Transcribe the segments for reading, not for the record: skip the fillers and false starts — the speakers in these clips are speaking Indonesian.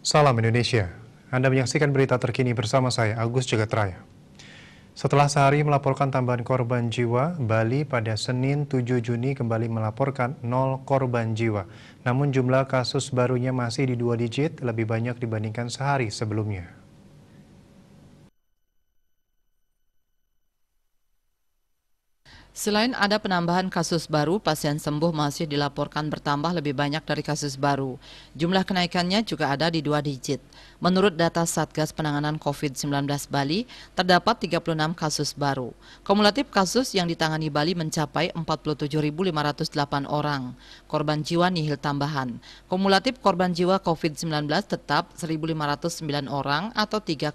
Salam Indonesia. Anda menyaksikan berita terkini bersama saya, Agus Jagatraya. Setelah sehari melaporkan tambahan korban jiwa, Bali pada Senin 7 Juni kembali melaporkan 0 korban jiwa. Namun jumlah kasus barunya masih di 2 digit, lebih banyak dibandingkan sehari sebelumnya. Selain ada penambahan kasus baru, pasien sembuh masih dilaporkan bertambah lebih banyak dari kasus baru. Jumlah kenaikannya juga ada di 2 digit. Menurut data Satgas Penanganan COVID-19 Bali, terdapat 36 kasus baru. Kumulatif kasus yang ditangani Bali mencapai 47.508 orang. Korban jiwa nihil tambahan. Kumulatif korban jiwa COVID-19 tetap 1.509 orang atau 3,18%.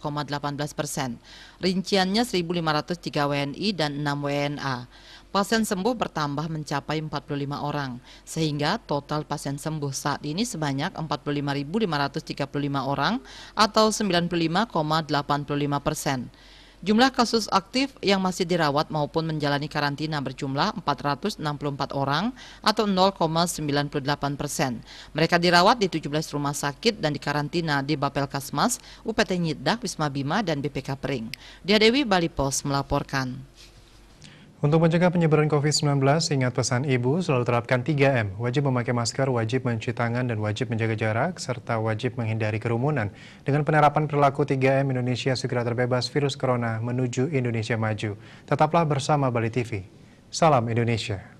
Rinciannya 1.503 WNI dan 6 WNA. Pasien sembuh bertambah mencapai 45 orang, sehingga total pasien sembuh saat ini sebanyak 45.535 orang atau 95,85%. Jumlah kasus aktif yang masih dirawat maupun menjalani karantina berjumlah 464 orang atau 0,98%. Mereka dirawat di 17 rumah sakit dan dikarantina di Bapelkesmas, UPT Nyidah, Wisma Bima, dan BPK Pring. Dia Dewi, Bali Pos melaporkan. Untuk mencegah penyebaran COVID-19, ingat pesan Ibu selalu terapkan 3M, wajib memakai masker, wajib mencuci tangan, dan wajib menjaga jarak, serta wajib menghindari kerumunan. Dengan penerapan perilaku 3M, Indonesia segera terbebas virus corona menuju Indonesia maju. Tetaplah bersama Bali TV. Salam Indonesia.